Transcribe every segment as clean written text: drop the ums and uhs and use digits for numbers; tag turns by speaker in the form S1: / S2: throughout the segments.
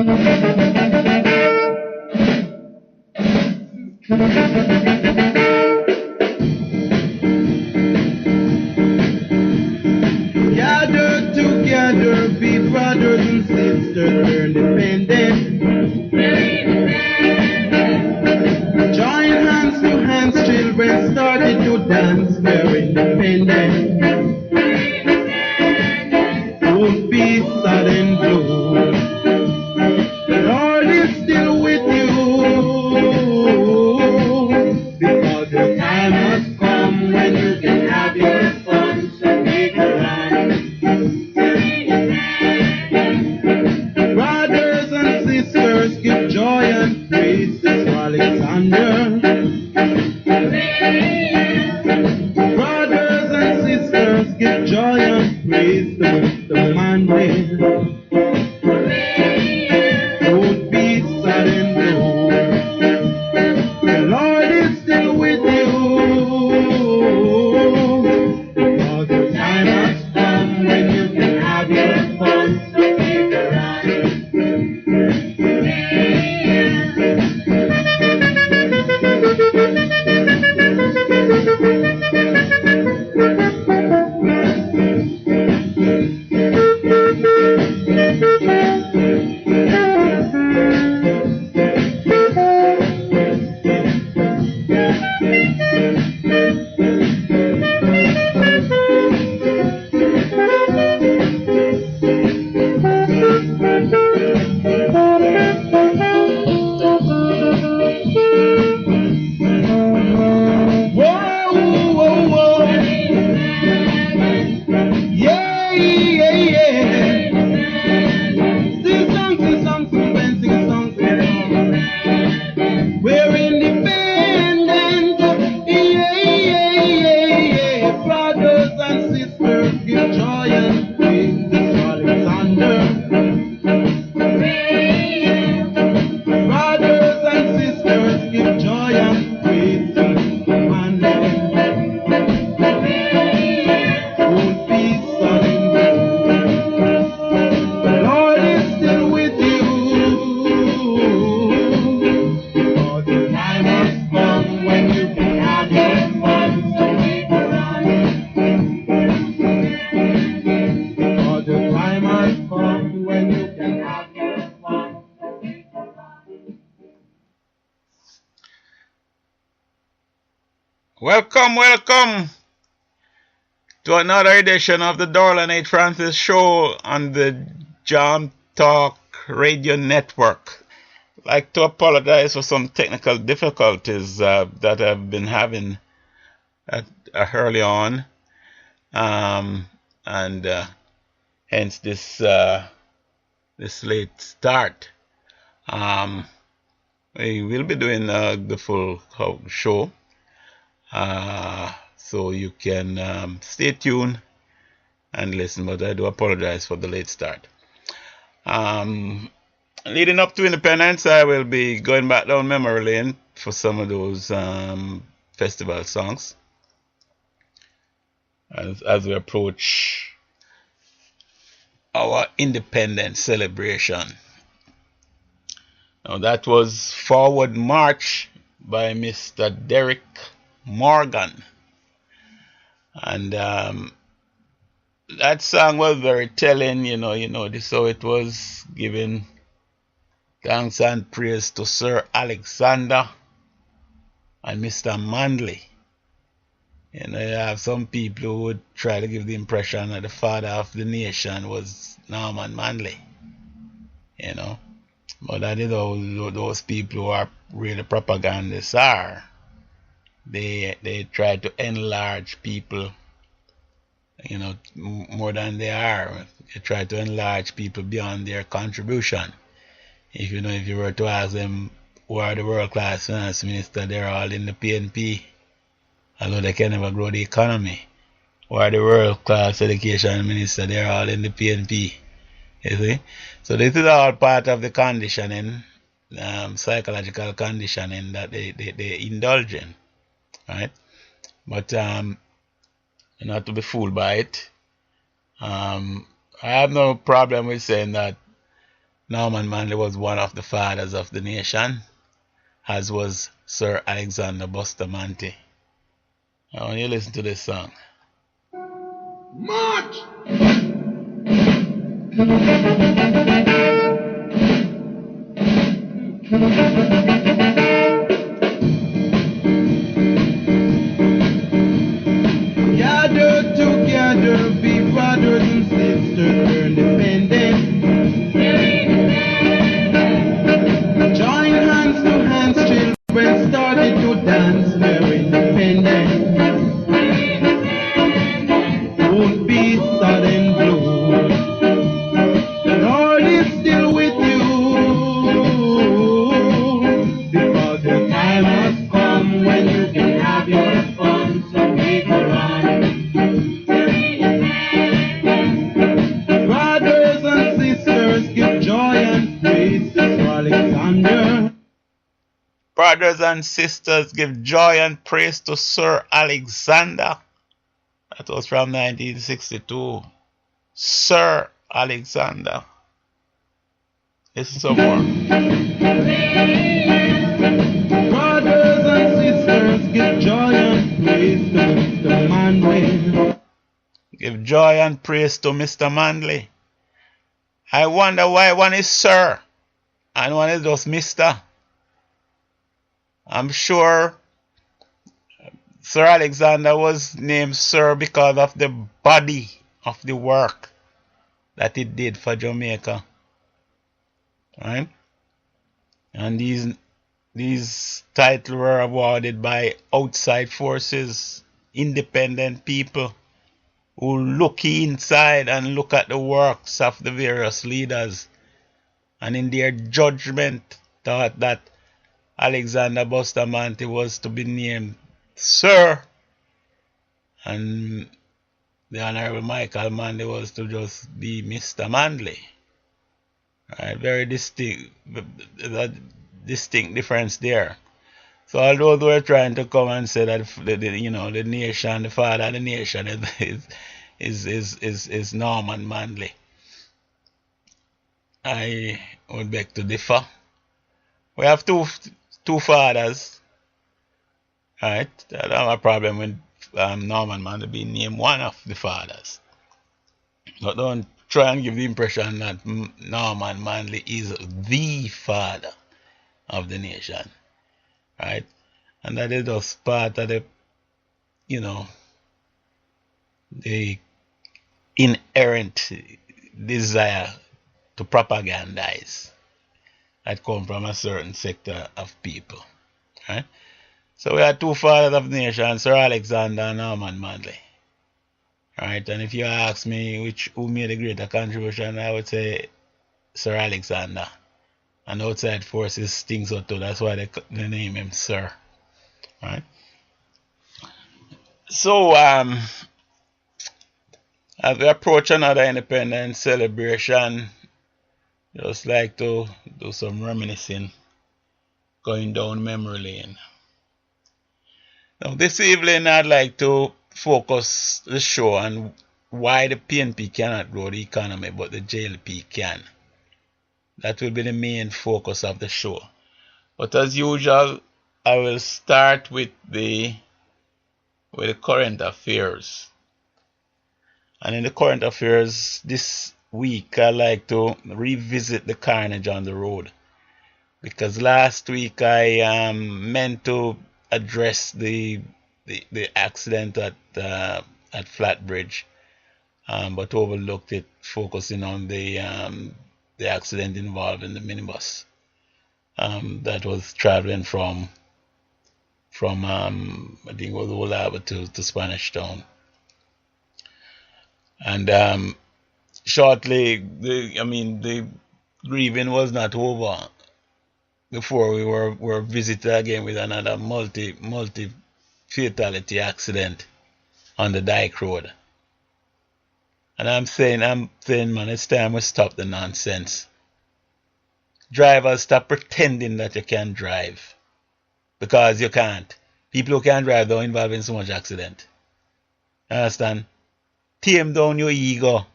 S1: Gather together, be brothers and sisters, we're independent. Join hands to hands, children started to dance, we're independent. Don't be sad and blue. The Lord is still with you. Because the time has come when you can have your fun. So make a run. Brothers and sisters, give joy and praise to Alexander. Brothers and sisters, give joy and praise to Mr. Manuel. Don't be sad and blue. The Lord is still with you. Because the time has come when you can have your fun. So make a run. Whoa, whoa, whoa. Yeah, yeah, yeah. Sing songs, and sing songs, we're independent. Yeah, yeah, yeah, yeah. Brothers and sisters, give joy and praise to Alexander. Brothers and sisters, give joy and praise to Emmanuel. Don't be sad and blue. The Lord is still with you. Because the time has come when you can have your fun. So make a run. Because the time has come when you can have your fun. So make a run.
S2: Welcome to another edition of the Dorlan H. Francis Show on the Jam Talk Radio Network. I'd like to apologize for some technical difficulties that I've been having early on, and hence this late start. We will be doing the full show. So you can stay tuned and listen, but I do apologize for the late start. Leading up to Independence, I will be going back down memory lane for some of those festival songs as we approach our Independence celebration. Now that was Forward March by Mr. Derek Morgan, and that song was very telling. This how it was giving thanks and praise to Sir Alexander and Mr. Manley. You have some people who would try to give the impression that the father of the nation was Norman Manley, but that is how those people who are really propagandists are. They try to enlarge people, more than they are. They try to enlarge people beyond their contribution. If you were to ask them who are the world-class finance minister, they're all in the PNP, although they can never grow the economy. Who are the world-class education minister, they're all in the PNP. You see? So this is all part of the conditioning, psychological conditioning that they indulge in. Right, but not to be fooled by it. I have no problem with saying that Norman Manley was one of the fathers of the nation, as was Sir Alexander Bustamante. I want you to listen to this song.
S1: March! Gather together, be brothers and sisters, we're independent. Join hands to hands, children started to dance, we're independent. Won't be sudden blue. The Lord is still with you, because the time has come when you can have your fun, so make it on. Brothers and sisters, give joy and praise to Alexander.
S2: Brothers and sisters, give joy and praise to Sir Alexander. That was from 1962. Sir Alexander. Listen some more.
S1: Brothers and sisters, give joy and praise to Mr. Manley.
S2: Give joy and praise to Mr. Manley. I wonder why one is Sir and one is just Mr. I'm sure Sir Alexander was named Sir because of the body of the work that he did for Jamaica. Right? And these titles were awarded by outside forces, independent people who look inside and look at the works of the various leaders, and in their judgment thought that Alexander Bustamante was to be named Sir, and the Honorable Michael Manley was to just be Mr. Manley. Right, very distinct difference there. So all those were trying to come and say that the nation, the father of the nation is Norman Manley. I would beg to differ. We have two fathers. Right? I don't have a problem with Norman Manley being named one of the fathers. But don't try and give the impression that Norman Manley is the father of the nation. Right? And that is just part of the, the inherent desire to propagandize that come from a certain sector of people. Right? So we have two fathers of the nation, Sir Alexander and Norman Manley. Right? And if you ask me who made a greater contribution, I would say Sir Alexander. And outside forces think so too. That's why they name him Sir. Right? So as we approach another independence celebration, just like to do some reminiscing, going down memory lane. Now this evening I'd like to focus the show on why the PNP cannot grow the economy but the JLP can. That will be the main focus of the show. But as usual, I will start with the current affairs. And in the current affairs this week, I like to revisit the carnage on the road, because last week I meant to address the accident at Flatbridge, but overlooked it, focusing on the accident involving the minibus that was traveling from I think it was Old Harbour to Spanish Town. And shortly, the grieving was not over before we were visited again with another multi fatality accident on the Dyke Road. And I'm saying, man, it's time we stop the nonsense. Drivers, stop pretending that you can drive, because you can't. People who can't drive don't involve in so much accident. Understand? Tame down your ego.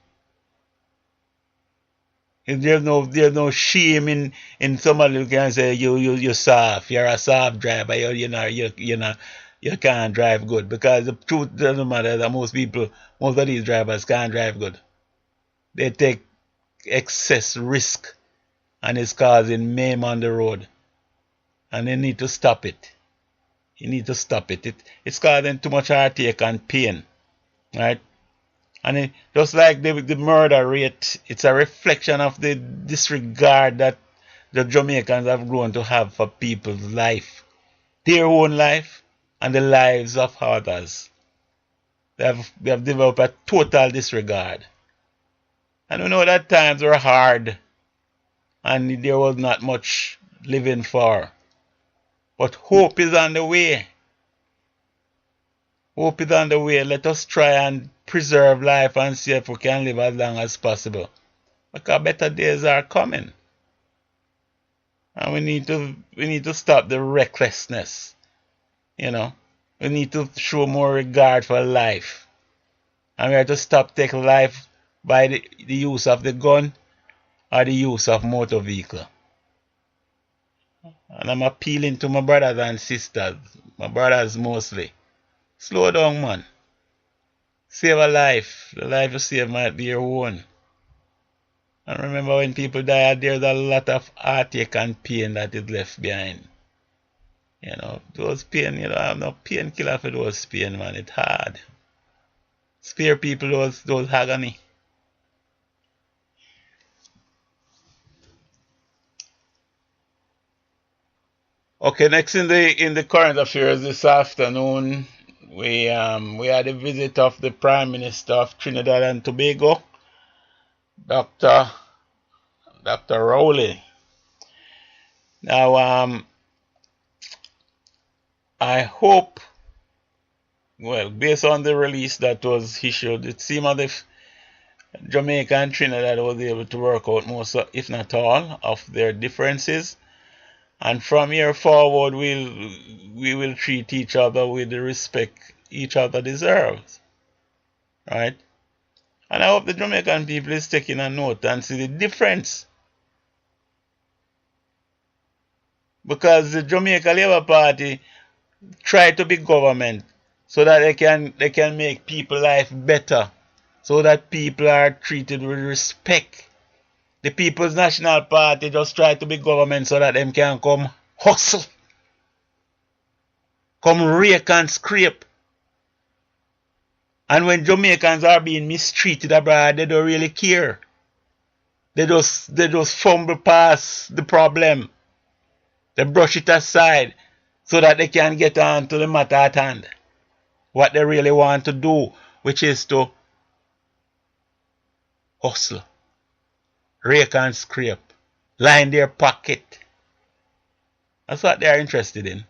S2: There's no shame in somebody who can say you soft, you're a soft driver, you can't drive good, because the truth doesn't matter that most of these drivers can't drive good. They take excess risk and it's causing mayhem on the road, and they need to stop it. You need to stop it. It's causing too much heartache and pain, right? And just like the murder rate, it's a reflection of the disregard that the Jamaicans have grown to have for people's life, their own life, and the lives of others. They have developed a total disregard. And we know that times were hard and there was not much living for. But hope is on the way. Hope is on the way. Let us try and preserve life and see if we can live as long as possible, because better days are coming. And we need to stop the recklessness. We need to show more regard for life. And we have to stop taking life by the use of the gun or the use of motor vehicle. And I'm appealing to my brothers and sisters, my brothers mostly. Slow down, man. Save a life. The life you save might be your own. And remember, when people die, there's a lot of heartache and pain that is left behind. Those pain, I have no painkiller for those pain, man. It's hard. Spare people those agony. Okay, next in the current affairs this afternoon, we had a visit of the Prime Minister of Trinidad and Tobago, Dr. Rowley. Now, I hope, well, based on the release that was issued, it seemed as if Jamaica and Trinidad was able to work out most, if not all, of their differences. And from here forward, we will treat each other with the respect each other deserves. Right? And I hope the Jamaican people is taking a note and see the difference. Because the Jamaica Labour Party try to be government so that they can make people's life better, so that people are treated with respect. The People's National Party just try to be government so that them can come hustle, come rake and scrape. And when Jamaicans are being mistreated abroad, they don't really care. They just fumble past the problem. They brush it aside so that they can get on to the matter at hand. What they really want to do, which is to hustle, rake and scrape, line their pocket. That's what they are interested in.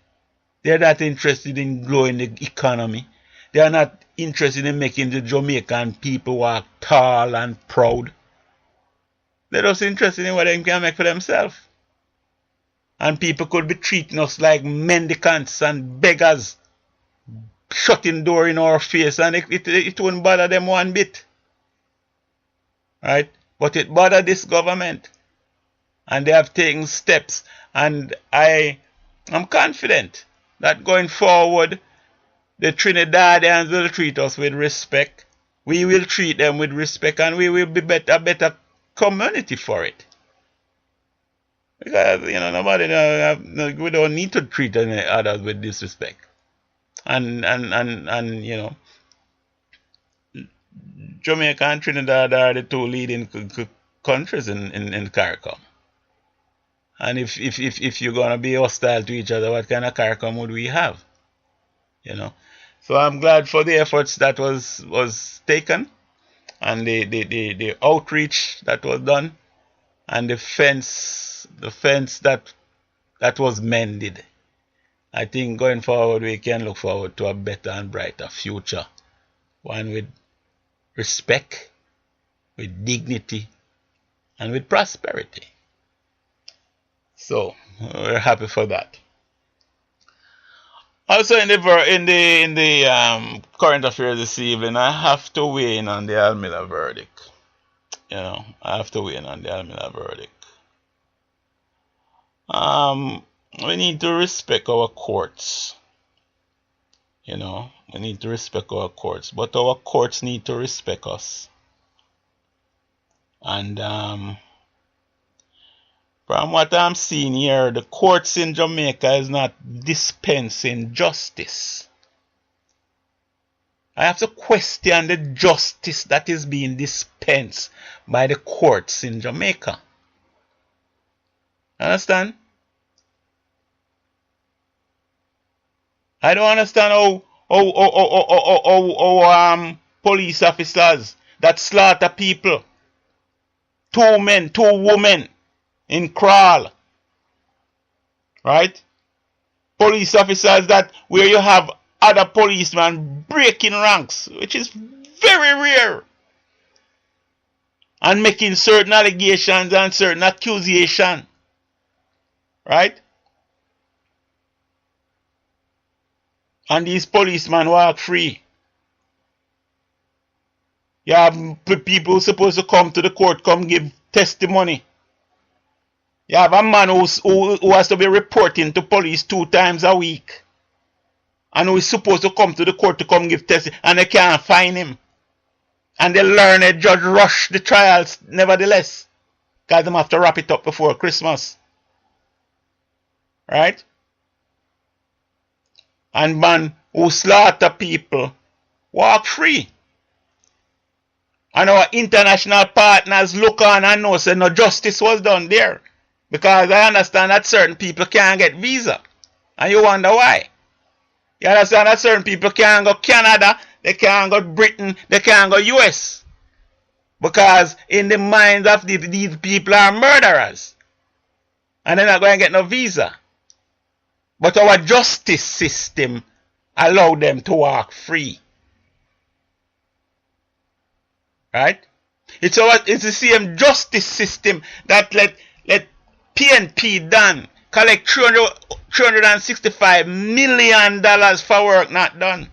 S2: They are not interested in growing the economy. They are not interested in making the Jamaican people walk tall and proud. They're just interested in what they can make for themselves. And people could be treating us like mendicants and beggars, shutting door in our face, and it won't bother them one bit. Right? But it bothered this government. And they have taken steps. And I am confident that going forward, the Trinidadians will treat us with respect. We will treat them with respect, and we will be a better community for it. Because, we don't need to treat others with disrespect. And Jamaica and Trinidad are the two leading countries in CARICOM. And if you're going to be hostile to each other, what kind of CARICOM would we have? So I'm glad for the efforts that was taken, and the outreach that was done, and the fence that was mended. I think going forward we can look forward to a better and brighter future, one with respect, with dignity, and with prosperity. So we're happy for that. Also in the current affairs this evening, I have to weigh in on the Almilla verdict. You know, I have to wait on the Almila verdict. We need to respect our courts. You know, we need to respect our courts, but our courts need to respect us. And from what I'm seeing here, the courts in Jamaica is not dispensing justice. I have to question the justice that is being dispensed by the courts in Jamaica. Understand? I don't understand how police officers that slaughter people, 2 men, 2 women in Crawl, right? Police officers that where you have other policemen breaking ranks, which is very rare, and making certain allegations and certain accusations, right? And these policemen walk free. You have people supposed to come to the court, come give testimony. You have a man who has to be reporting to police 2 times a week, and who is supposed to come to the court to come give testimony, and they can't find him. And the learned judge rush the trials nevertheless, because they have to wrap it up before Christmas. Right? And man who slaughter people walk free. And our international partners look on and know say no justice was done there. Because I understand that certain people can't get visa. And you wonder why. You understand that certain people can't go Canada, they can't go Britain, they can't go US. Because in the minds of these people are murderers. And they're not going to get no visa. But our justice system allowed them to walk free. Right? It's the same justice system that let PNP done collect $365 million for work not done.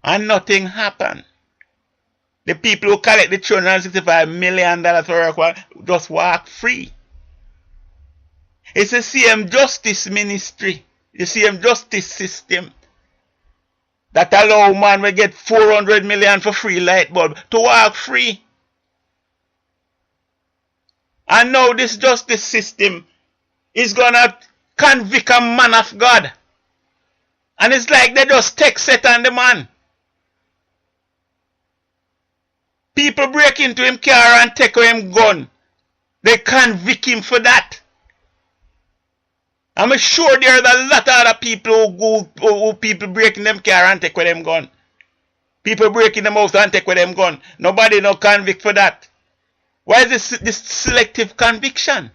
S2: And nothing happened. The people who collect the $365 million for work just walk free. It's the same justice ministry, the same justice system that allow man to get 400 million for free light bulb to walk free. And now this justice system is gonna convict a man of God. And it's like they just take set on the man. People break into him car and take away him gun. They convict him for that. I'm sure there's a lot of other people who people breaking them car and take with them gun. People breaking them house and take with them gun. Nobody no convict for that. Why is this selective conviction?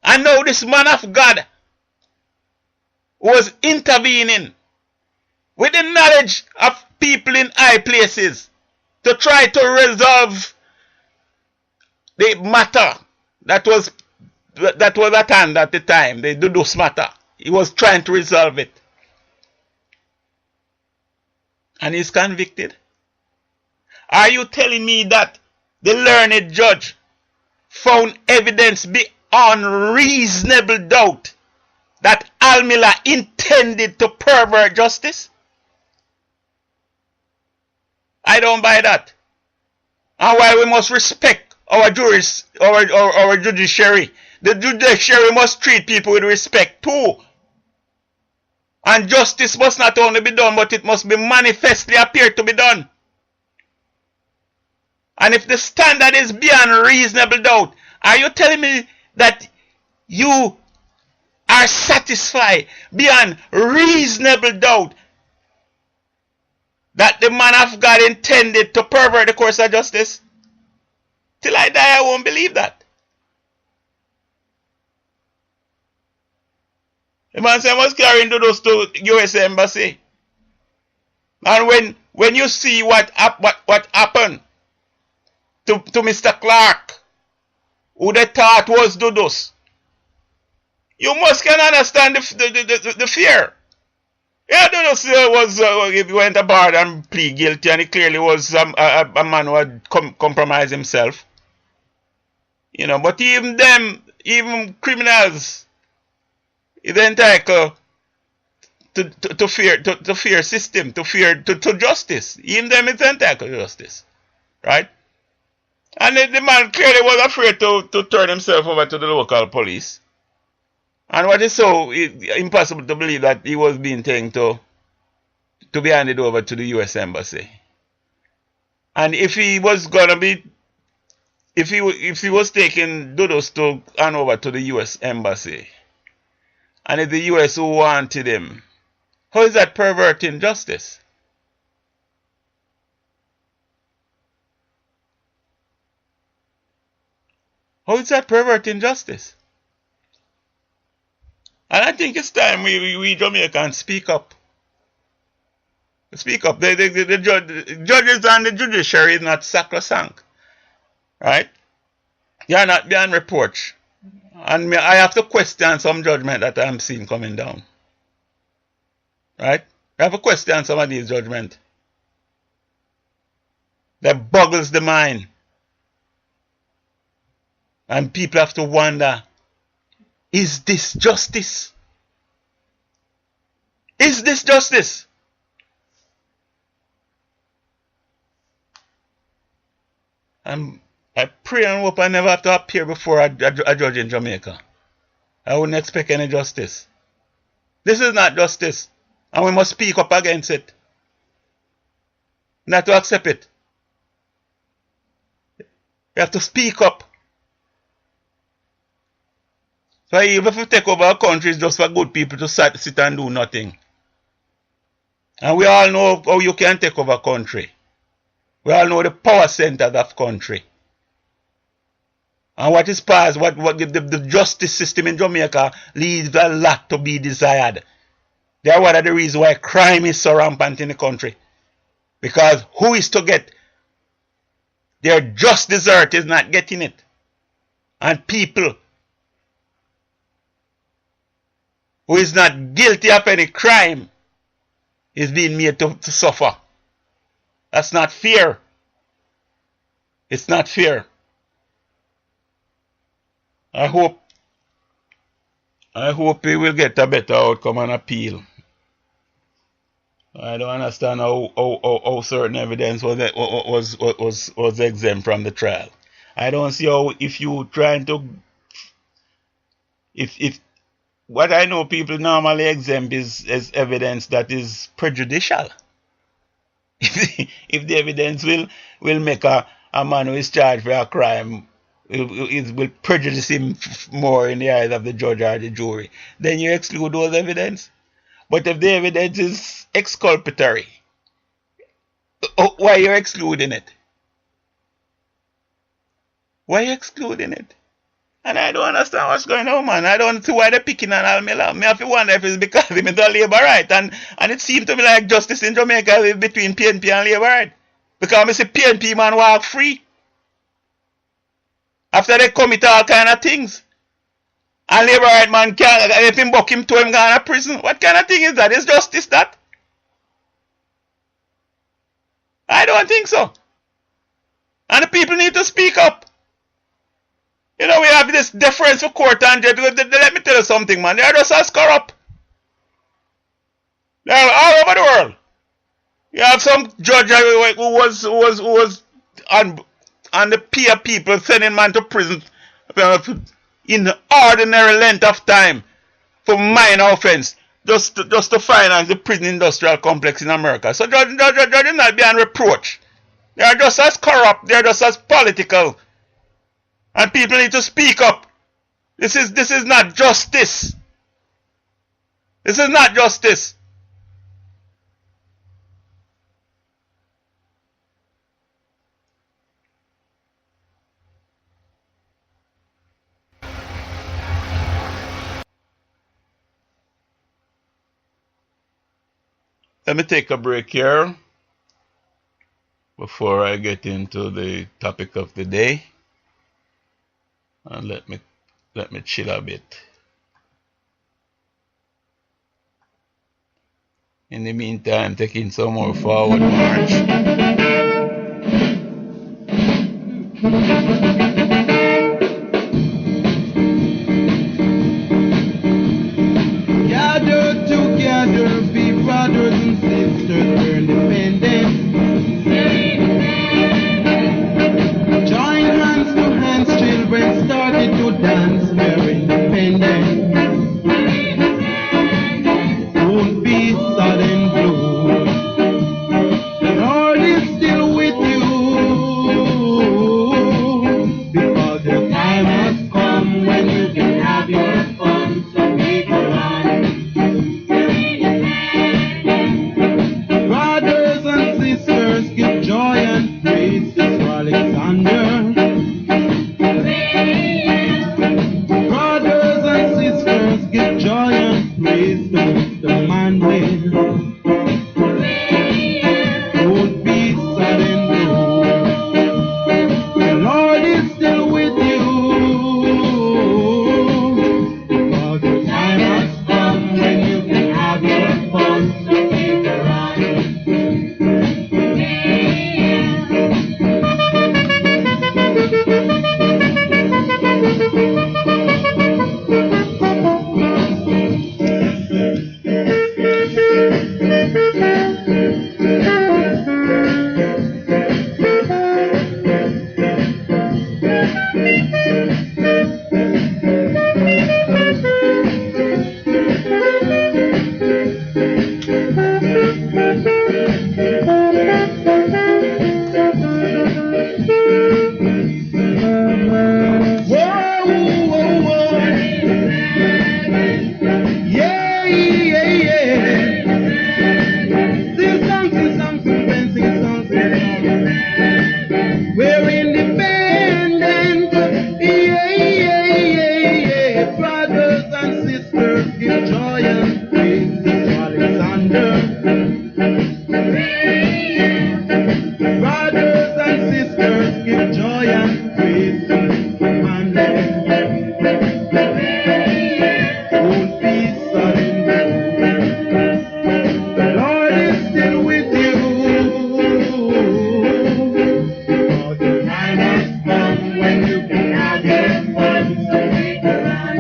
S2: And now this man of God was intervening with the knowledge of people in high places to try to resolve the matter that was at hand at the time, the Dudus matter. He was trying to resolve it. And he's convicted. Are you telling me that the learned judge found evidence beyond reasonable doubt that Almila intended to pervert justice? I don't buy that. And why we must respect our juries, our judiciary. The judiciary must treat people with respect too. And justice must not only be done, but it must be manifestly appear to be done. And if the standard is beyond reasonable doubt, are you telling me that you are satisfied beyond reasonable doubt that the man of God intended to pervert the course of justice? Till I die, I won't believe that. The man said, I was carrying those to US Embassy. And when you see what happened to Mr. Clark, who they thought was Dudus, you must can understand the fear. Yeah, Dodos he went aboard and plead guilty, and he clearly was a man who had compromised himself. You know, but even them, even criminals, is entitled to fear system, to fear to justice. Even them is entitled to justice, right? And the man clearly was afraid to turn himself over to the local police. And what is so impossible to believe that he was being taken to be handed over to the U.S. Embassy. And if he was gonna be, if he was taking Dodos to hand over to the U.S. Embassy, and it's the U.S. who wanted him, how is that perverting justice? How is that perverting justice? And I think it's time we Jamaicans speak up. Speak up. The judges and the judiciary is not sacrosanct. Right? You are not beyond reproach. And I have to question some judgment that I'm seeing coming down. Right? I have to question some of these judgments. That boggles the mind. And people have to wonder, is this justice? Is this justice? I pray and hope I never have to appear before a judge in Jamaica. I wouldn't expect any justice. This is not justice. And we must speak up against it. Not to accept it. You have to speak up. So even if you take over a country, it's just for good people to sit and do nothing. And we all know how you can take over a country. We all know the power centers of country. And what is past, what the justice system in Jamaica leaves a lot to be desired. They are one of the reasons why crime is so rampant in the country. Because who is to get their just desert is not getting it. And people who is not guilty of any crime is being made to suffer. That's not fair. It's not fair. I hope we will get a better outcome and appeal. I don't understand how certain evidence was exempt from the trial. I don't see how if you trying to if what I know people normally exempt is evidence that is prejudicial. If the evidence will make a man who is charged for a crime, it will prejudice him more in the eyes of the judge or the jury, then you exclude those evidence. But if the evidence is exculpatory, why are you excluding it? Why are you excluding it? And I don't understand what's going on, man. I don't see why they're picking on Almila. Me have to wonder if it's because he is a labor right. And it seems to me like justice in Jamaica is between PNP and labor right. Because I see PNP man walk free. After they commit all kind of things. And labor right man can't, if him buck him to him gone to prison. What kind of thing is that? Is justice that? I don't think so. And the people need to speak up. You know, we have this deference for court and judge. Let me tell you something, man. They are just as corrupt. They are all over the world. You have some judge who was on the peer people sending man to prison in ordinary length of time for minor offense just to finance the prison industrial complex in America. So judge is not beyond reproach. They are just as corrupt. They are just as political. And people need to speak up. This is not justice. This is not justice. Let me take a break here before I get into the topic of the day. And let me chill a bit. In the meantime, taking some more forward march.
S1: Gather together, be brothers and sisters, we're independent. Join hands to hands, children started to dance, we're independent. Won't be sudden gloom. The Lord is still with you, because the time has come when you can have your fun, so make a run. Brothers and sisters, give joy and praise to Alexander. Brothers and sisters, give joy and praise to Mr. Mandela. Won't be sudden gloom. The Lord is still with you, because the time has come when you can have your fun, so make a run. Whoa, whoa, whoa. Yeah, yeah, yeah. Sing songs, sing songs. We're independent. Yeah, yeah, yeah, yeah. Brothers and sisters, give joy and praise to Alexander. Brothers and sisters, give joy and praise to Mandela. Won't be sudden gloom. The Lord is still with you, because the time has come when you can have your fun, so make a run.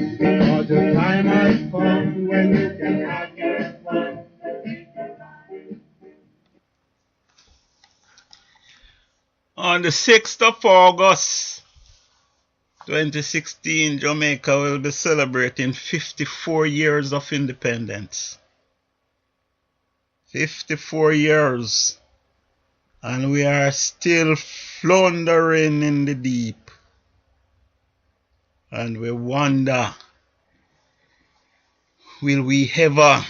S1: Because the time has come when you can have your fun, so make a run.
S2: On the 6th of August 2016, Jamaica will be celebrating 54 years of independence. 54 years. And we are still floundering in the deep. And we wonder, will we ever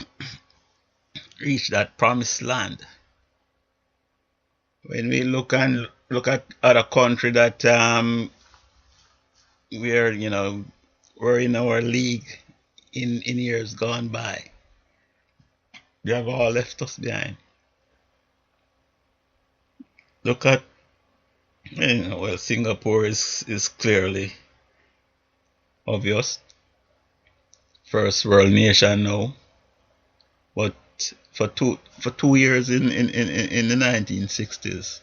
S2: reach that promised land? When we look at other country that we're in our league in years gone by, they have all left us behind. Look at Singapore is clearly obvious. First world nation now. But for two years in the 1960s,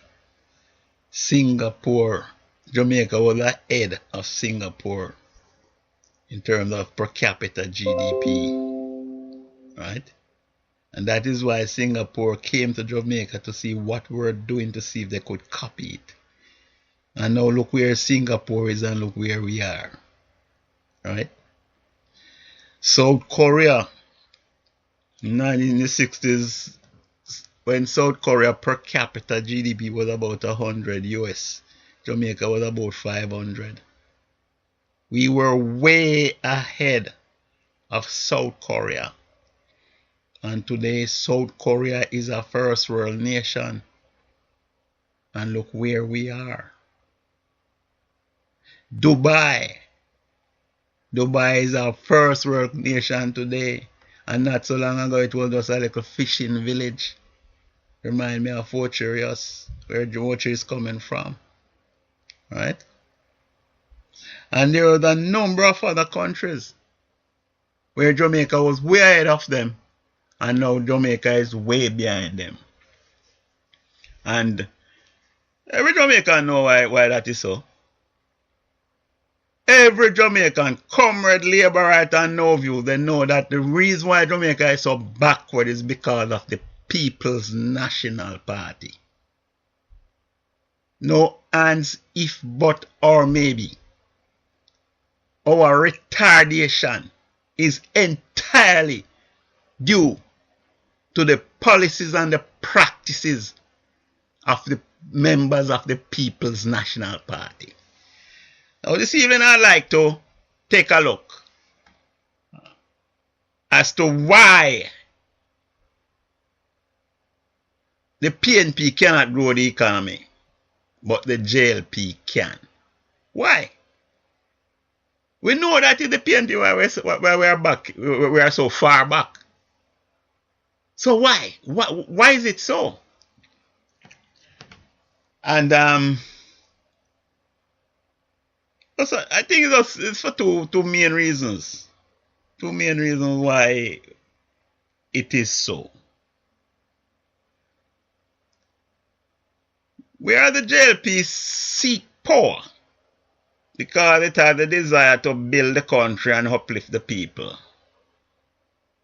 S2: Jamaica was ahead of Singapore in terms of per capita GDP, right? And that is why Singapore came to Jamaica to see what we're doing, to see if they could copy it. And now look where Singapore is and look where we are, right? South Korea, in the 1960s, when South Korea per capita GDP was about 100 US, Jamaica was about 500. We were way ahead of South Korea. And today South Korea is a first world nation. And look where we are. Dubai is a first world nation today. And not so long ago it was just a little fishing village. Remind me of Ocherius, where Ocher is coming from. Right? And there are a number of other countries. where Jamaica was way ahead of them, and now Jamaica is way behind them. And every Jamaican know why that is so. Every Jamaican, comrade, labor right and no view, they know that the reason why Jamaica is so backward is because of the People's National Party. No ands, if, but, or maybe. Our retardation is entirely due to the policies and the practices of the members of the People's National Party. Now this evening I'd like to take a look as to why the PNP cannot grow the economy, but the JLP can. Why? We know that in the PNP where we are back, we are so far back. So why? Why is it so? And also, I think it's for two main reasons. Two main reasons why it is so. Where the JLP seek power because it has the desire to build the country and uplift the people,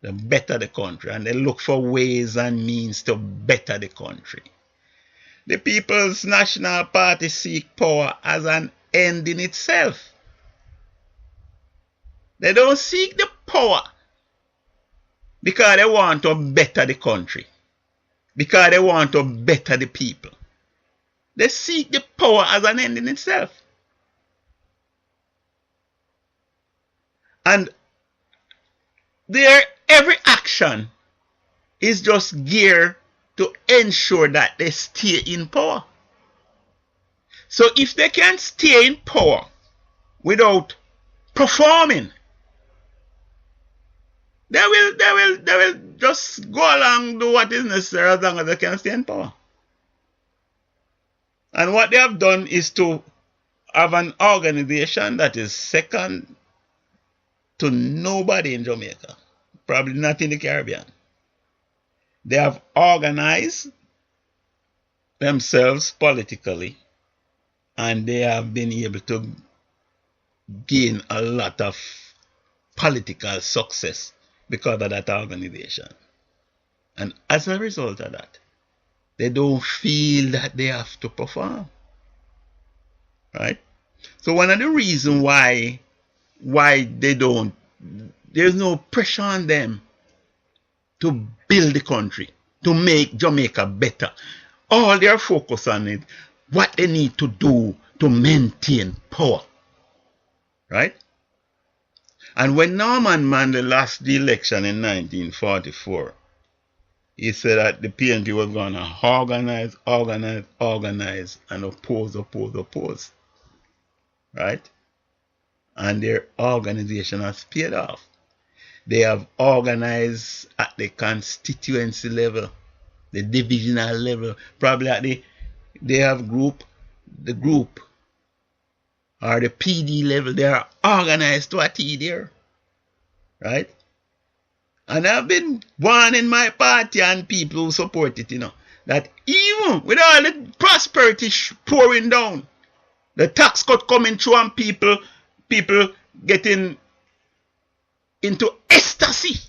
S2: to better the country, and they look for ways and means to better the country. The People's National Party seek power as an end in itself. They don't seek the power because they want to better the country, because they want to better the people. They seek the power as an end in itself. And their every action is just geared to ensure that they stay in power. So if they can stay in power without performing, they will just go along, do what is necessary as long as they can stay in power. And what they have done is to have an organization that is second to nobody in Jamaica, probably not in the Caribbean. They have organized themselves politically, and they have been able to gain a lot of political success because of that organization. And as a result of that, they don't feel that they have to perform. Right? So one of the reasons why they don't, there's no pressure on them to build the country, to make Jamaica better. All their focus on it, what they need to do to maintain power. Right? And when Norman Mandela lost the election in 1944, he said that the PNP was going to organize, and oppose. Right? And their organization has paid off. They have organized at the constituency level, the divisional level, probably at they have the group, or the PD level. They are organized to a T there. Right? And I've been warning my party and people who support it, that even with all the prosperity pouring down, the tax cut coming through and people getting into ecstasy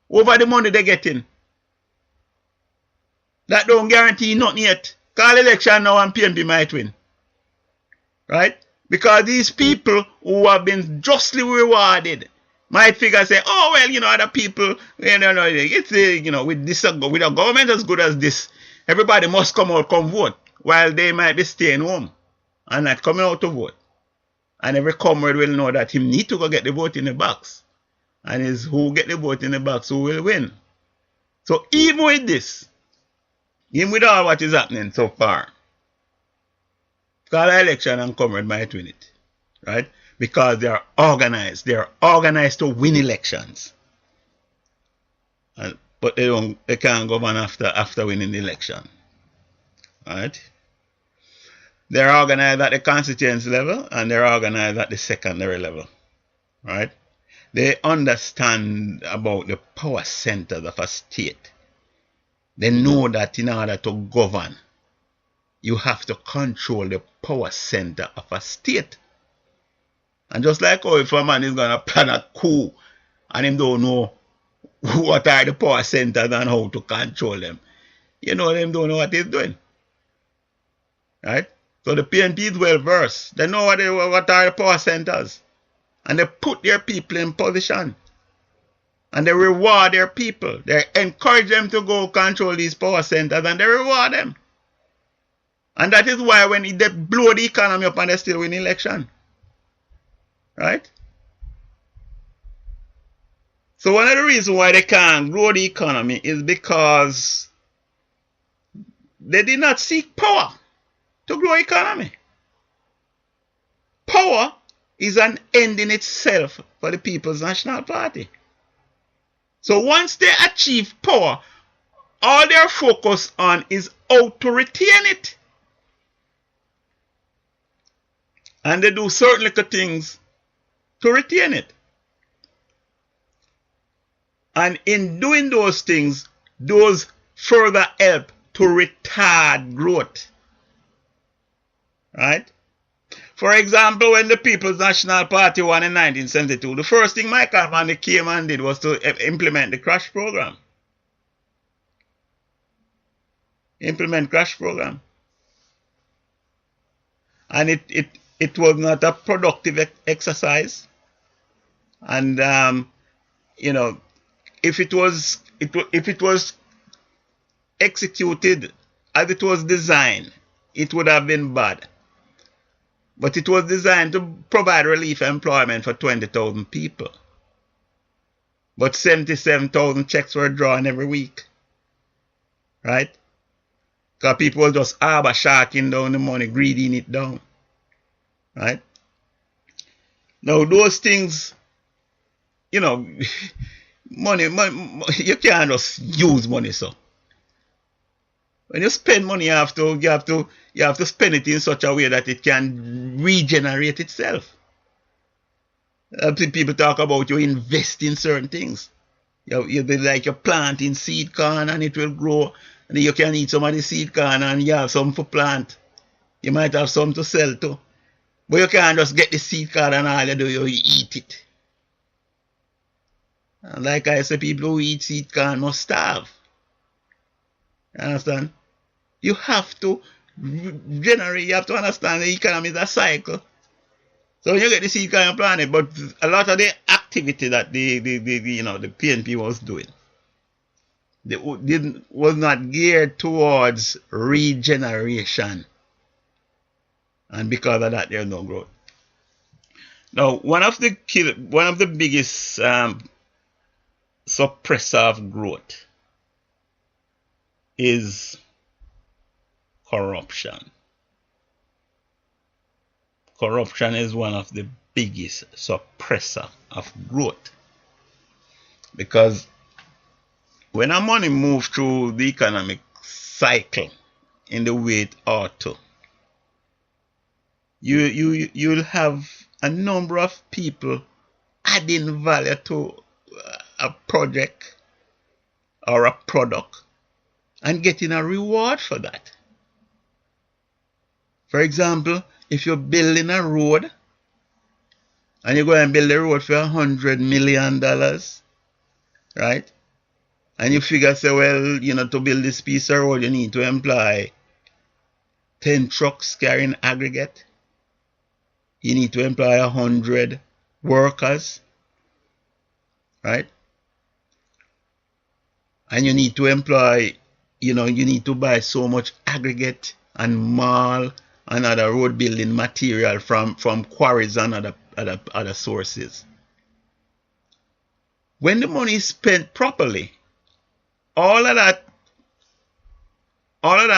S2: over the money they're getting, that don't guarantee nothing yet. Call election now and PNP might win. Right? Because these people who have been justly rewarded might figure, say, oh, well, other people, it's, with a government as good as this, everybody must come out, come vote, while they might be staying home and not coming out to vote. And every comrade will know that he need to go get the vote in the box. And it's who get the vote in the box who will win. So even with this, even with all what is happening so far, call an election and comrade might win it. Right? Because they are organized. They are organized to win elections. But they can't govern after winning the election. Right? They're organized at the constituency level and they're organized at the secondary level. Right? They understand about the power centers of a state. They know that in order to govern, you have to control the power center of a state. And just like how if a man is going to plan a coup and him don't know what are the power centers and how to control them, you know them don't know what he's doing. Right? So the PNP is well versed. They know what are the power centers. And they put their people in position. And they reward their people. They encourage them to go control these power centers and they reward them. And that is why when they blow the economy up and they still win election. Right? So one of the reasons why they can't grow the economy is because they did not seek power to grow economy. Power is an end in itself for the People's National Party. So once they achieve power, all their focus on is how to retain it. And they do certain little things to retain it. And in doing those things, those further help to retard growth. Right? For example, when the People's National Party won in 1972, the first thing Michael Manley came and did was to implement the crash program. Implement crash program. And it was not a productive exercise. And you know, if it was executed as it was designed, it would have been bad. But it was designed to provide relief employment for 20,000 people. But 77,000 checks were drawn every week. Right? Because people were just harbor sharking down the money, greeding it down. Right? Now those things, you know, money, you can't just use money so. When you spend money, you have to spend it in such a way that it can regenerate itself. People talk about you invest in certain things. You be like you planting seed corn and it will grow, and you can eat some of the seed corn and you have some for plant. You might have some to sell too. But you can't just get the seed corn and all you do, you eat it. And like I say, people who eat seed corn must starve. You understand? You have to generate, you have to understand the economy is a cycle. So when you get the seed corn, you plant it, but a lot of the activity that the PNP was doing, was not geared towards regeneration. And because of that, there's no growth. Now, one of the biggest suppressor of growth is corruption. Corruption is one of the biggest suppressor of growth. Because when our money moves through the economic cycle in the way it ought to, you'll have a number of people adding value to a project or a product and getting a reward for that. For example, if you're building a road and you go and build a road for $100 million, right? And you figure, say, well, to build this piece of road, you need to employ 10 trucks carrying aggregate. You need to employ 100 workers, right? And you need to employ, you need to buy so much aggregate and mall and other road building material from quarries and other sources. When the money is spent properly, all of that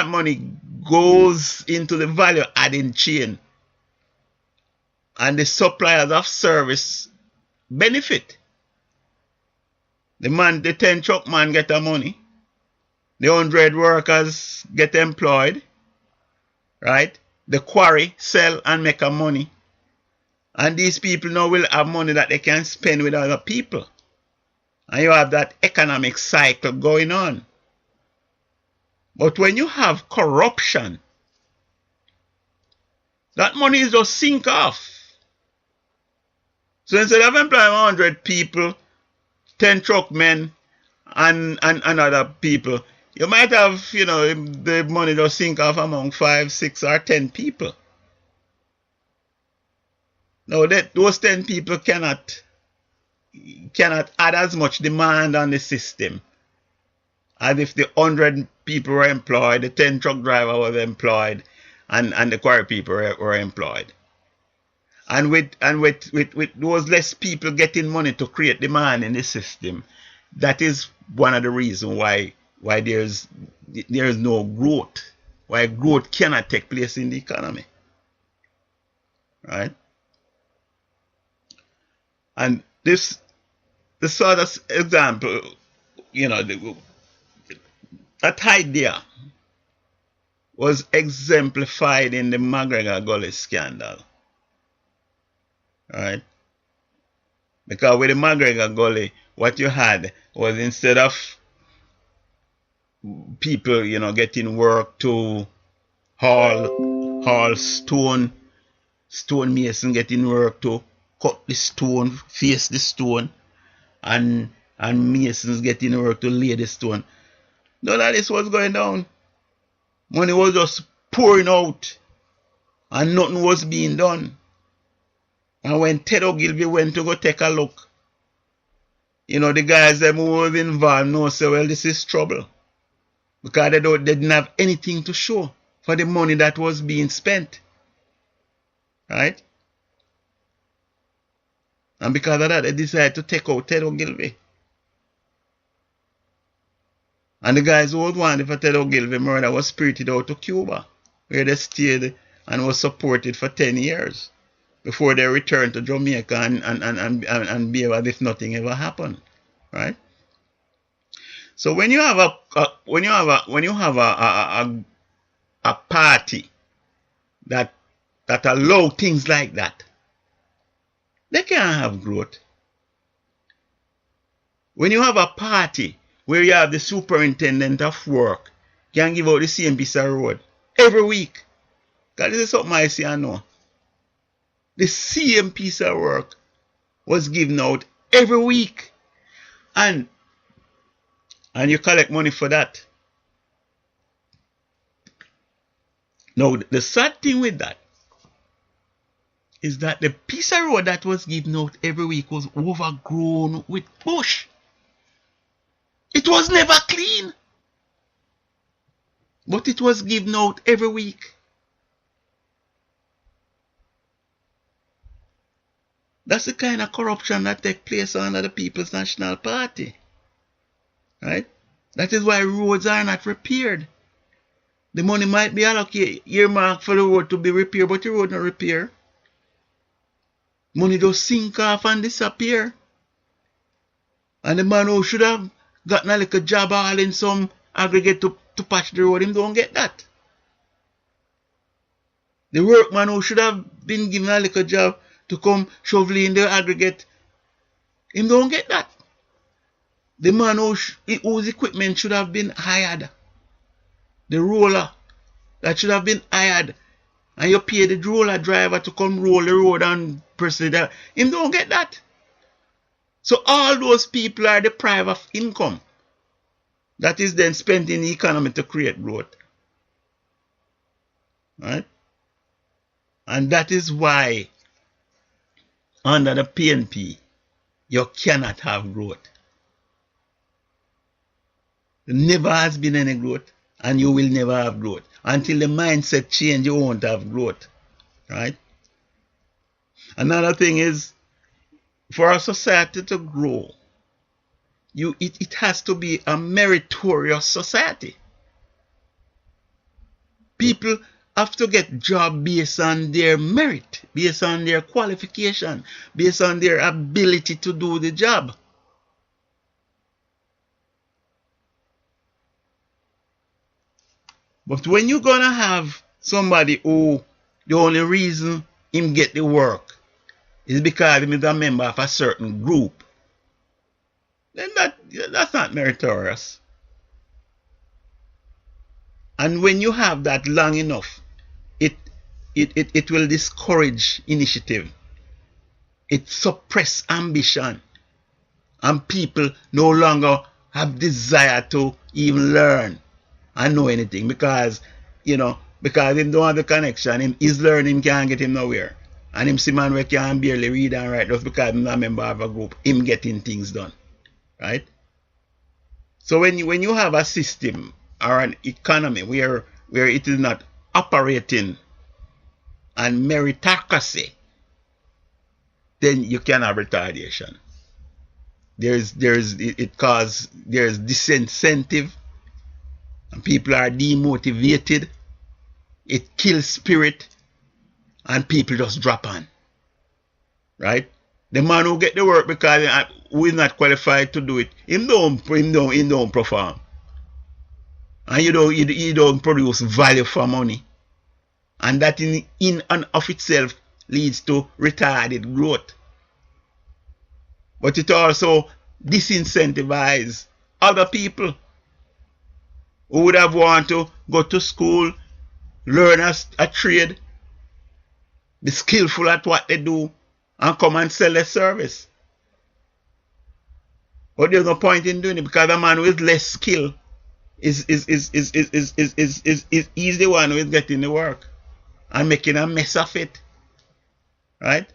S2: money goes into the value adding chain, and the suppliers of service benefit. The 10 truck man get the money, the 100 workers get employed, right? The quarry sell and make a money, And these people now will have money that they can spend with other people. And you have that economic cycle going on. But when you have corruption, that money is just sink off. So instead of employing 100 people, 10 truckmen, and other people, you might have, the money just sink off among 5, 6, or 10 people. Now, those 10 people cannot add as much demand on the system as if the 100 people were employed, the 10 truck driver was employed, and the quarry people were employed. And with those less people getting money to create demand in the system, that is one of the reasons why there is no growth, why growth cannot take place in the economy. Right? And this sort of example, that idea was exemplified in the McGregor Gully scandal. Right? Because with the McGregor Gully, what you had was, instead of people, getting work to haul stone mason getting work to cut the stone, face the stone, and masons getting work to lay the stone. None of this was going down. Money was just pouring out, and nothing was being done. And when Ted Ogilvy went to go take a look, the guys who was involved know, say, well, this is trouble. Because they didn't have anything to show for the money that was being spent. Right? And because of that, they decided to take out Ted Ogilvy. And the guys who was wanted for Ted Ogilvy murder was spirited out to Cuba, where they stayed and was supported for 10 years before they returned to Jamaica and behave as if nothing ever happened. Right? So when you have a party that allow things like that, they can't have growth. When you have a party where you have the superintendent of work can give out the same piece of road every week, because this is something I see and know. The same piece of work was given out every week, and you collect money for that. Now, the sad thing with that is that the piece of road that was given out every week was overgrown with bush. It was never clean, but it was given out every week. That's the kind of corruption that takes place under the People's National Party. Right? That is why roads are not repaired. The money might be allocated, earmarked for the road to be repaired, but the road not repaired. Money just sink off and disappear. And the man who should have gotten a little job hauling some aggregate to patch the road, him don't get that. The workman who should have been given a little job to come shoveling the aggregate, him don't get that. The man whose equipment should have been hired, the roller that should have been hired, and you pay the roller driver to come roll the road and press it down, him don't get that. So all those people are deprived of income that is then spent in the economy to create growth. Right? And that is why under the PNP you cannot have growth. There never has been any growth, and you will never have growth. Until the mindset change, you won't have growth. Right? Another thing is, for a society to grow, it has to be a meritorious society. People have to get jobs based on their merit, based on their qualification, based on their ability to do the job. But when you're going to have somebody who the only reason him get the work is because he is a member of a certain group, then that's not meritorious. And when you have that long enough, it will discourage initiative. It suppress ambition. And people no longer have desire to even learn and know anything because, because him don't have the connection. His learning can't get him nowhere. And him see man where can barely read and write just because he's not a member of a group, him getting things done. Right? So when you have a system or an economy where it is not operating on meritocracy, then you can have retardation. There's disincentive, and people are demotivated. It kills spirit, and people just drop on. Right? The man who get the work because who is not qualified to do it, him don't perform. And you don't produce value for money. And that in and of itself leads to retarded growth. But it also disincentivizes other people who would have wanted to go to school, learn a trade, be skillful at what they do, and come and sell their service. But there's no point in doing it because a man with less skill is the one who is getting the work and making a mess of it. Right?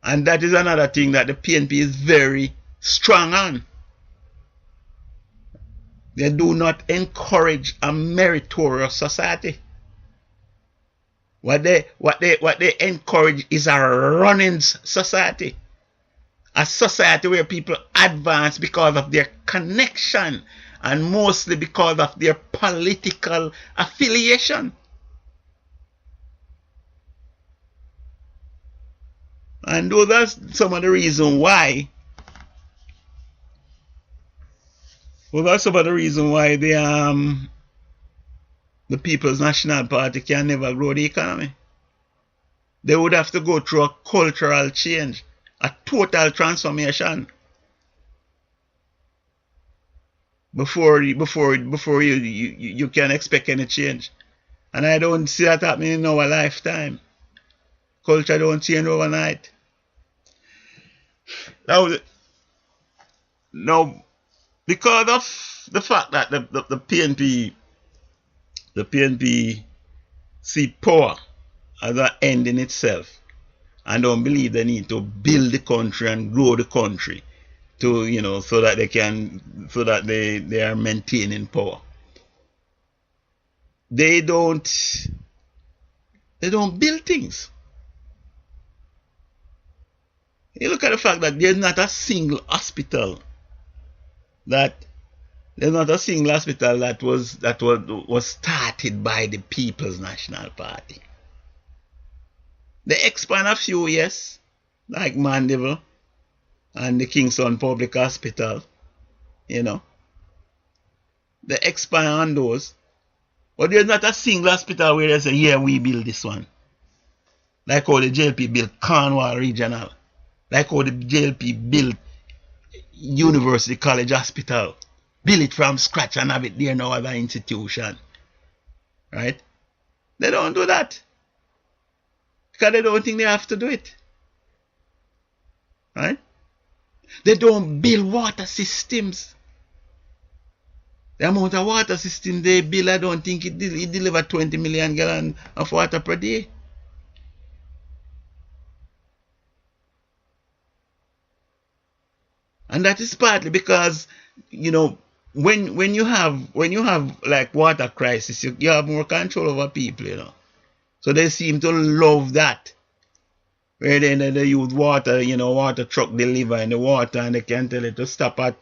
S2: And that is another thing that the PNP is very strong on. They do not encourage a meritorious society. What they encourage is a running society. A society where people advance because of their connection and mostly because of their political affiliation. And those are some of the reasons why. The People's National Party can never grow the economy. They would have to go through a cultural change, a total transformation before you can expect any change. And I don't see that happening in our lifetime. Culture don't change overnight. Now, because of the fact that the PNP see power as an end in itself and don't believe they need to build the country and grow the country to, so that they are maintaining power. They don't build things. You look at the fact that there's not a single hospital that was started by the People's National Party. They expand a few, yes, like Mandeville and the Kingston Public Hospital, They expand on those. But there's not a single hospital where they say, yeah, we build this one. Like how the JLP built Cornwall Regional. Like how the JLP built University College Hospital. Build it from scratch and have it there in no other institution. Right? They don't do that. Because they don't think they have to do it. Right? They don't build water systems. The amount of water system they build, I don't think it delivers 20 million gallons of water per day. And that is partly because, when you have like water crisis, you have more control over people, So they seem to love that. Where they use water, water truck delivering the water, and they can tell it to stop at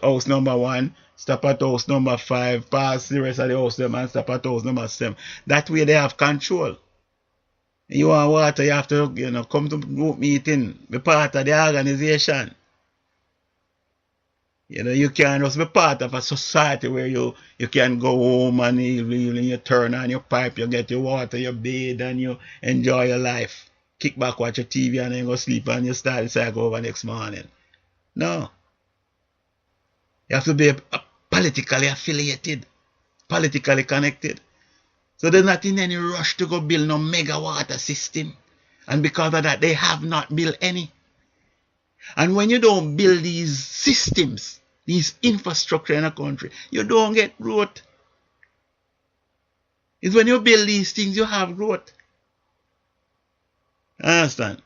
S2: house number 1, stop at house number 5, pass the rest of the house them and stop at house number 7. That way they have control. You want water, you have to, come to group meeting, be part of the organization. You can't just be part of a society where you can go home and you turn on your pipe, you get your water, you bathe, and you enjoy your life. kick back, watch your TV, and then go sleep, and you start to say, go over next morning. No. You have to be politically affiliated, politically connected. So they're not in any rush to go build no mega water system. And because of that, they have not built any. And when you don't build these systems, these infrastructure in a country, you don't get growth. It's when you build these things, you have growth. Understand?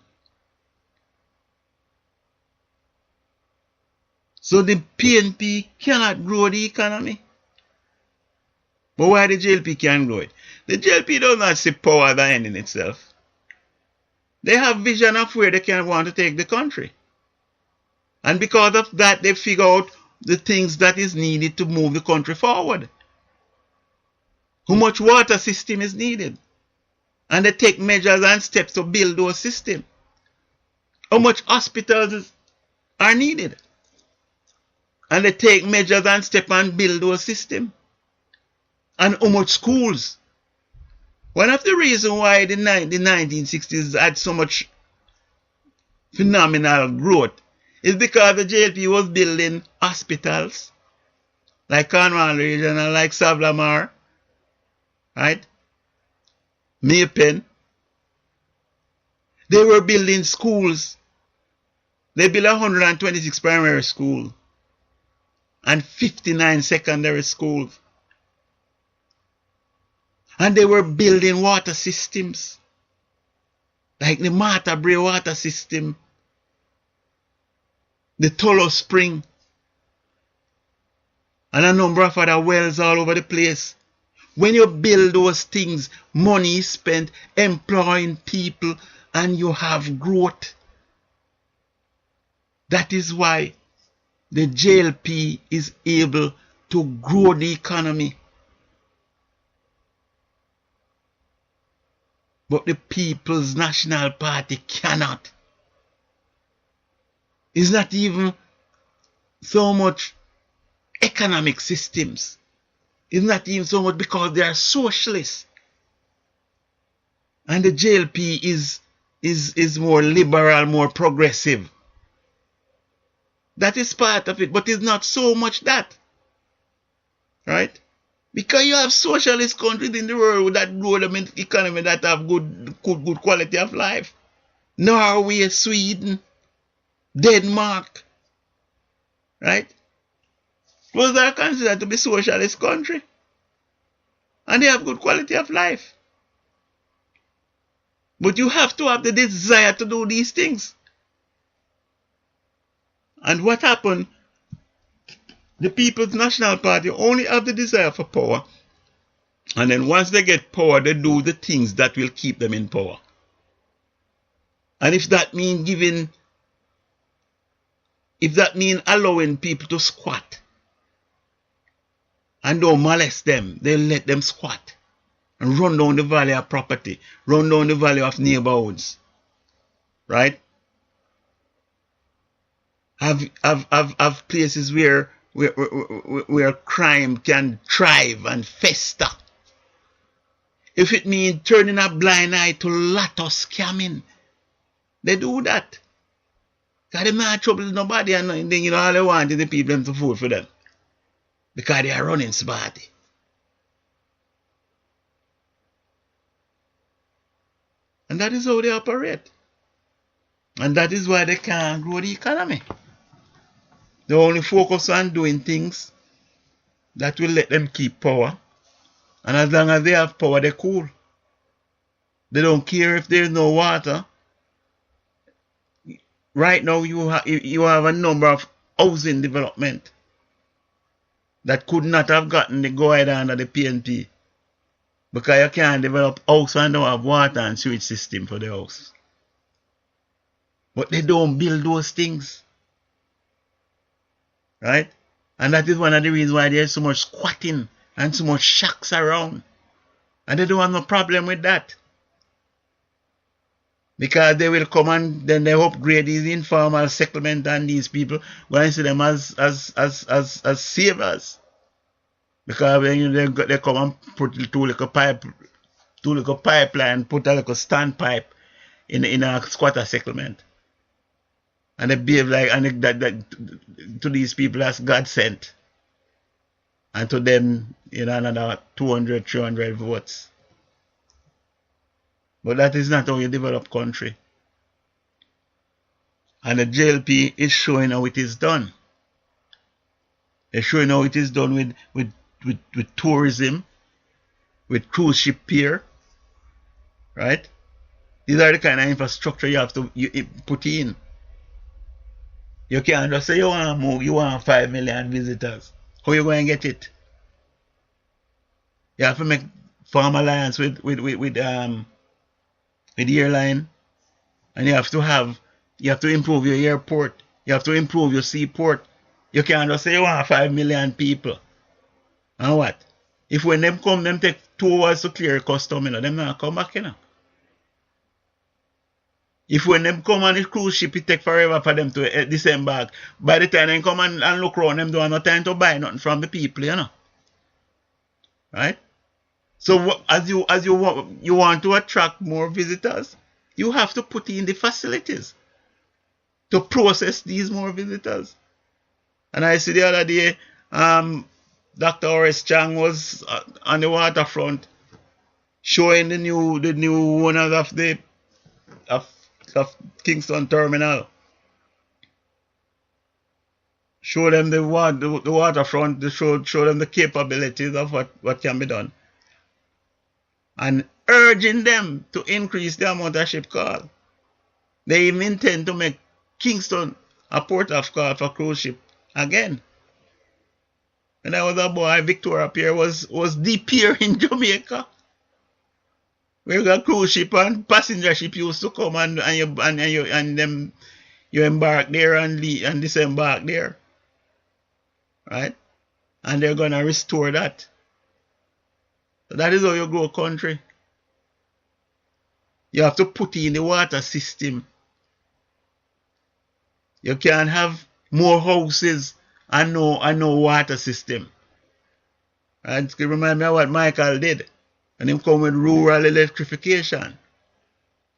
S2: So the PNP cannot grow the economy. But why the JLP can grow it? The JLP does not see power as the end in itself. They have vision of where they can want to take the country. And because of that, they figure out the things that is needed to move the country forward. How much water system is needed. And they take measures and steps to build those systems. How much hospitals are needed. And they take measures and steps and build those systems. And how much schools. One of the reasons why the 1960s had so much phenomenal growth is because the JLP was building hospitals like Cornwall region and like Savlamar, right? Maypen. They were building schools. They built 126 primary schools and 59 secondary schools. And they were building water systems like the Martha Bray water system, the Tolo Spring, and a number of other wells all over the place. When you build those things, money is spent employing people and you have growth. That is why the JLP is able to grow the economy. But the People's National Party cannot. It's not even so much economic systems. It's not even so much because they are socialists. And the JLP is more liberal, more progressive. That is part of it, but it's not so much that. Right? Because you have socialist countries in the world that grow them in economy that have good quality of life. Norway, Sweden, Denmark. Right? Those are considered to be socialist countries. And they have good quality of life. But you have to have the desire to do these things. And what happened? The People's National Party only have the desire for power. And then once they get power, they do the things that will keep them in power. And if that means allowing people to squat and don't molest them, they let them squat and run down the value of property, run down the value of neighborhoods. Right? Have places where crime can thrive and fester. If it means turning a blind eye to lotto scamming, they do that. Because they're not trouble nobody, and then all they want is the people to vote for them. Because they are running smarty. And that is how they operate. And that is why they can't grow the economy. They only focus on doing things that will let them keep power. And as long as they have power, they're cool. They don't care if there's no water. Right now, you have a number of housing development that could not have gotten the go-ahead under the PNP. Because you can't develop house and don't have water and sewage system for the house. But they don't build those things. Right? And that is one of the reasons why there's so much squatting and so much shacks around. And they don't have no problem with that. Because they will come and then they upgrade these informal settlement and these people going to see them as savers. Because when they come and put two little pipeline, put a little standpipe in a squatter settlement. And they behave like that to these people as God sent. And to them, another 200, 300 votes. But that is not how you develop country. And the JLP is showing how it is done. They're showing how it is done with tourism, with cruise ship pier, right? These are the kind of infrastructure you have to put in. You can't just say you want to move, you want 5 million visitors. How you going to get it? You have to make farm alliance with the airline, and you have to improve your airport, you have to improve your seaport. You can't just say you want 5 million people. And what? If when them come, them take 2 hours to clear a custom, them not come back, If when them come on the cruise ship, it take forever for them to disembark. By the time they come and look around, them don't have no time to buy nothing from the people, Right? So as you want to attract more visitors, you have to put in the facilities to process these more visitors. And I see the other day, Dr. Horace Chang was on the waterfront showing the new owners of Kingston Terminal. Show them the waterfront, show them the capabilities of what can be done. And urging them to increase the amount of ship call. They even intend to make Kingston a port of call for cruise ship again. When I was a boy, Victoria Pier was the pier in Jamaica. Where the cruise ship and passenger ship used to come and you embark there and disembark there. Right? And they're gonna restore that. So that is how you grow a country. You have to put in the water system. You can't have more houses and no water system. Right? It remind me of what Michael did. And him come with rural electrification.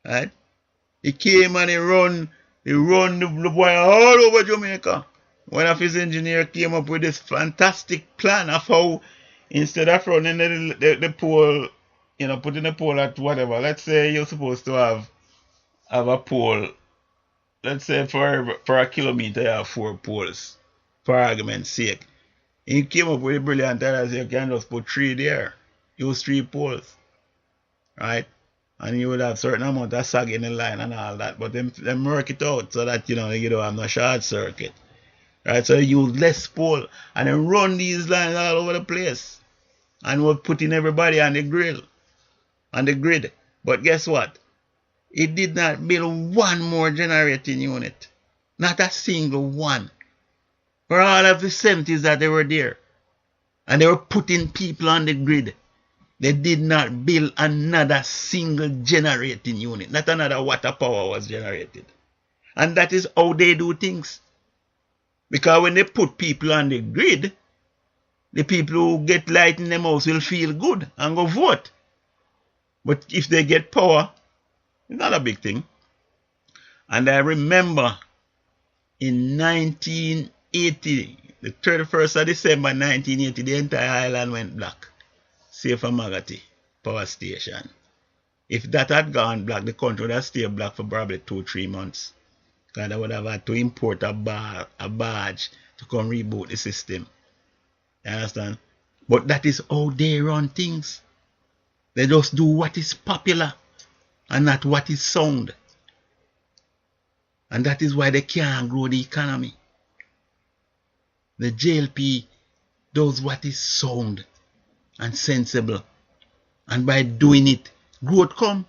S2: Right? He came and he run the boy all over Jamaica. One of his engineers came up with this fantastic plan of how, instead of running the pole, putting the pole at whatever, let's say you're supposed to have a pole, let's say for a kilometer you have 4 poles, for argument's sake. He came up with a brilliant idea, you can just put 3 there, use 3 poles, right? And you would have certain amount of sag in the line and all that, but them work it out so that you don't have no short circuit. Right, so you use less pole and then run these lines all over the place. And we're putting everybody on the grid. But guess what? It did not build one more generating unit. Not a single one. For all of the 70s that they were there. And they were putting people on the grid. They did not build another single generating unit. Not another water power was generated. And that is how they do things. Because when they put people on the grid, the people who get light in their house will feel good and go vote. But if they get power, it's not a big thing. And I remember in 1980, the 31st of December 1980, the entire island went black. Save for Magati power station. If that had gone black, the country would have stayed black for probably 2-3 months. Because I would have had to import a barge to come reboot the system. You understand? But that is how they run things. They just do what is popular and not what is sound. And that is why they can't grow the economy. The JLP does what is sound and sensible. And by doing it, growth come.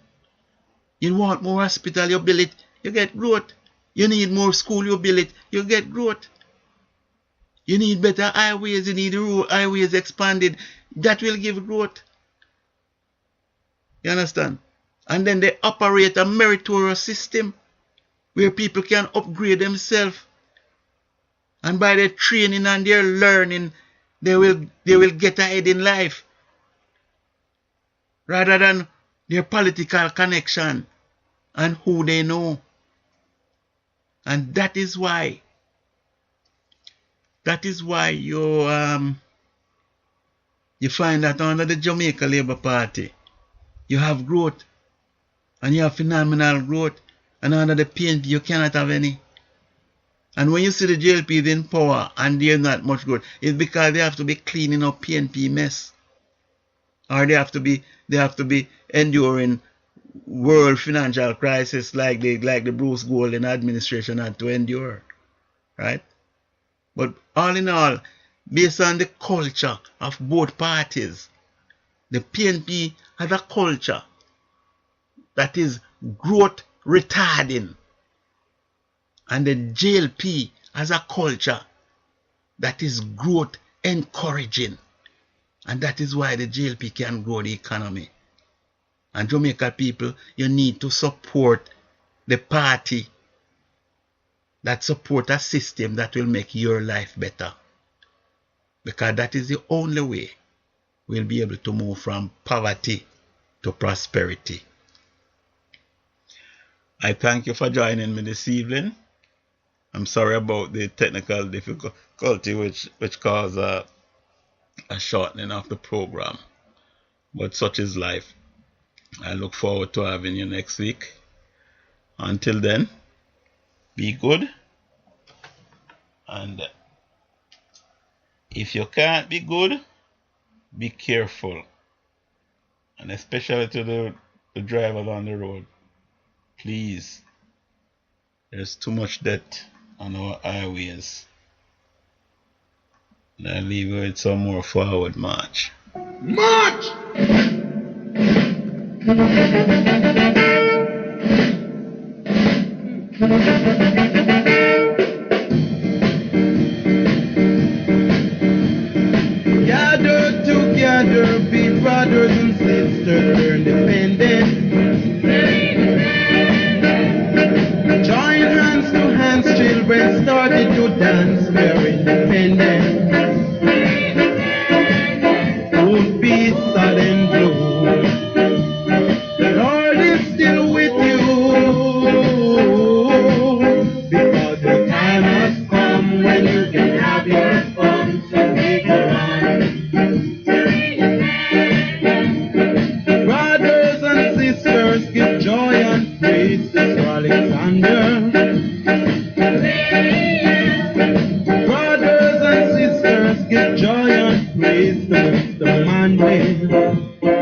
S2: You want more hospital, you build it, you get growth. You need more school, you build it, you get growth. You need better highways, you need the highways expanded. That will give growth. You understand? And then they operate a meritorious system where people can upgrade themselves. And by their training and their learning, they will get ahead in life. Rather than their political connection. and who they know. And that is why you find that under the Jamaica Labour Party, you have growth, and you have phenomenal growth, and under the PNP you cannot have any. And when you see the JLP in power and there's not much growth, it's because they have to be cleaning up PNP mess, or they have to be enduring world financial crisis like the Bruce Golden administration had to endure, right? But all in all, based on the culture of both parties, the PNP has a culture that is growth retarding, and the JLP has a culture that is growth encouraging. And that is why the JLP can grow the economy. And Jamaica people, you need to support the party that support a system that will make your life better. Because that is the only way we'll be able to move from poverty to prosperity. I thank you for joining me this evening. I'm sorry about the technical difficulty which caused a shortening of the program. But such is life. I look forward to having you next week. Until then, be good. And if you can't be good, be careful. And especially to the drivers on the road. Please. There's too much death on our highways. And I leave you with some more forward march.
S1: March! Gather together, be brothers and sisters, we're independent. Join hands to hands, children started to dance, we're independent. Don't be sudden blue. The Lord is still with you, because the time has come when you can have your fun, so make it on. Brothers and sisters, give joy and praise to Alexander. Brothers and sisters, give joy and praise to Mr. Mandela.